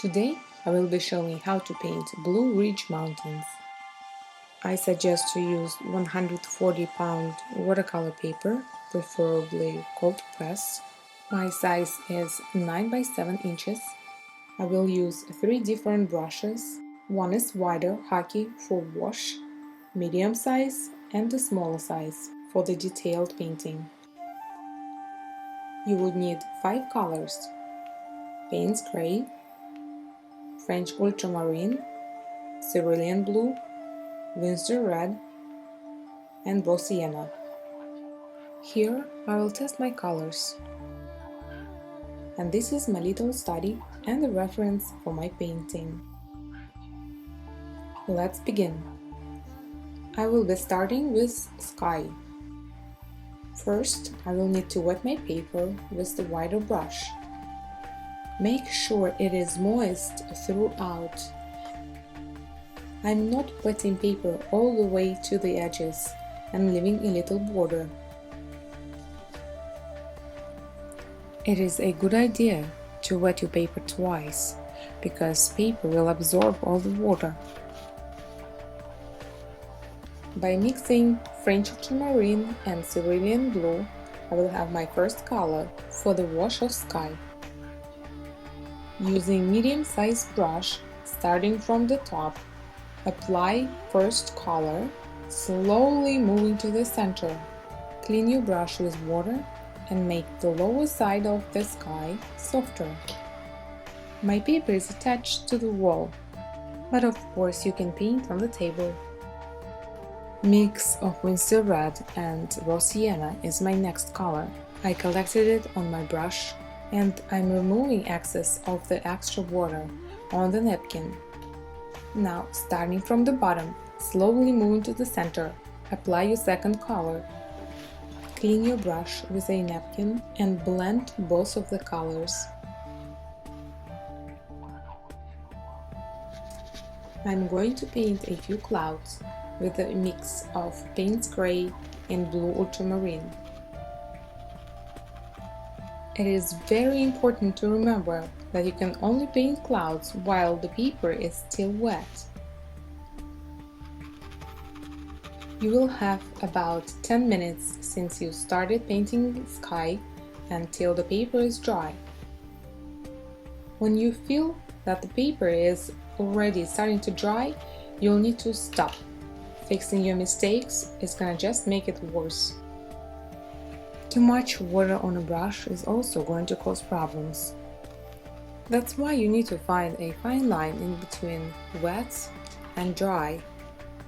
Today I will be showing how to paint Blue Ridge Mountains. I suggest to use 140-pound watercolor paper, preferably cold press. My size is 9 by 7 inches. I will use 3 different brushes. One is wider hockey for wash, medium size and the smaller size for the detailed painting. You would need 5 colors: Payne's Gray, French Ultramarine, Cerulean Blue, Winsor Red, and Raw Sienna. Here I will test my colors. And this is my little study and the reference for my painting. Let's begin. I will be starting with sky. First, I will need to wet my paper with the wider brush. Make sure it is moist throughout. I'm not wetting paper all the way to the edges and leaving a little border. It is a good idea to wet your paper twice, because paper will absorb all the water. By mixing French Ultramarine and Cerulean Blue, I will have my first color for the wash of sky. Using medium-sized brush, starting from the top, apply first color, slowly moving to the center. Clean your brush with water and make the lower side of the sky softer. My paper is attached to the wall, but of course you can paint on the table. Mix of Winsor Red and Raw Sienna is my next color. I collected it on my brush and I'm removing excess of the extra water on the napkin. Now, starting from the bottom, slowly moving to the center, apply your second color. Clean your brush with a napkin and blend both of the colors. I'm going to paint a few clouds with a mix of Payne's Gray and Blue Ultramarine. It is very important to remember that you can only paint clouds while the paper is still wet. You will have about 10 minutes since you started painting the sky until the paper is dry. When you feel that the paper is already starting to dry, you'll need to stop. Fixing your mistakes is gonna just make it worse. Too much water on a brush is also going to cause problems. That's why you need to find a fine line in between wet and dry.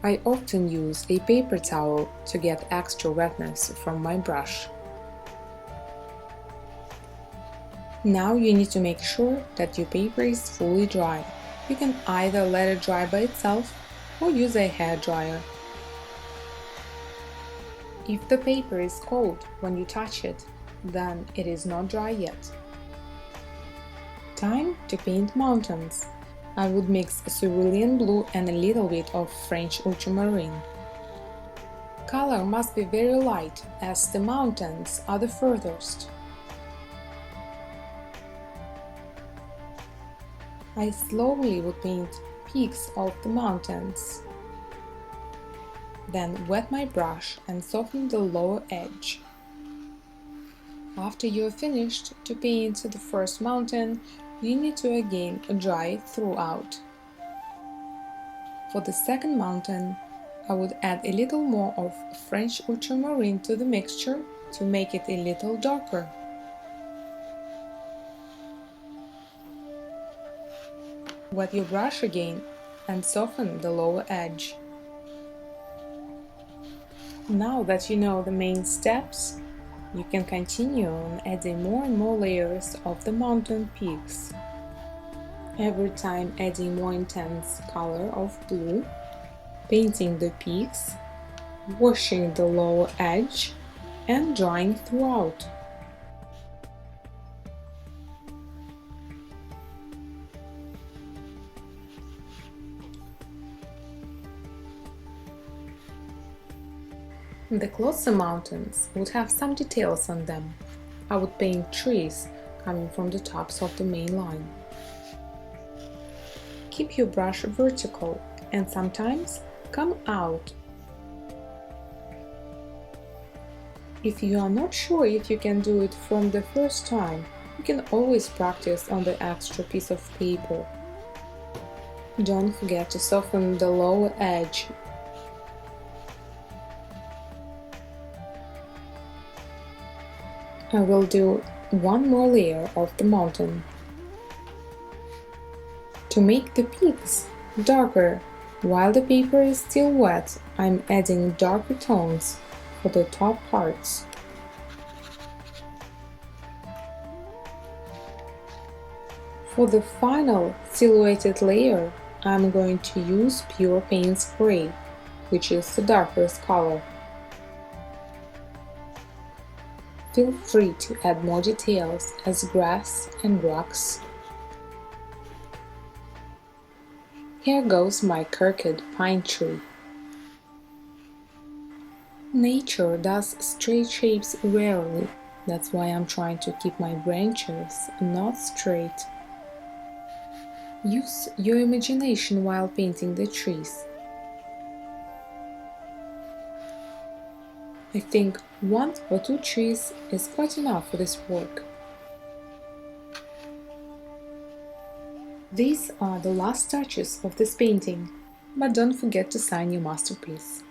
I often use a paper towel to get extra wetness from my brush. Now you need to make sure that your paper is fully dry. You can either let it dry by itself or use a hair dryer. If the paper is cold when you touch it, then it is not dry yet. Time to paint mountains. I would mix Cerulean Blue and a little bit of French Ultramarine. Color must be very light, as the mountains are the furthest. I slowly would paint peaks of the mountains. Then wet my brush and soften the lower edge. After you are finished to paint the first mountain, you need to again dry it throughout. For the second mountain, I would add a little more of French Ultramarine to the mixture to make it a little darker. Wet your brush again and soften the lower edge. Now that you know the main steps, you can continue on adding more and more layers of the mountain peaks. Every time adding more intense color of blue, painting the peaks, washing the lower edge, and drying throughout. The closer mountains would have some details on them. I would paint trees coming from the tops of the main line. keep your brush vertical and sometimes come out. If you are not sure if you can do it from the first time, you can always practice on the extra piece of paper. Don't forget to soften the lower edge. I will do one more layer of the mountain. To make the peaks darker, while the paper is still wet, I'm adding darker tones for the top parts. For the final silhouetted layer, I'm going to use Pure Paints Gray, which is the darkest color. Feel free to add more details as grass and rocks. Here goes my crooked pine tree. Nature does straight shapes rarely, that's why I'm trying to keep my branches not straight. Use your imagination while painting the trees. I think 1 or 2 trees is quite enough for this work. These are the last touches of this painting, but don't forget to sign your masterpiece.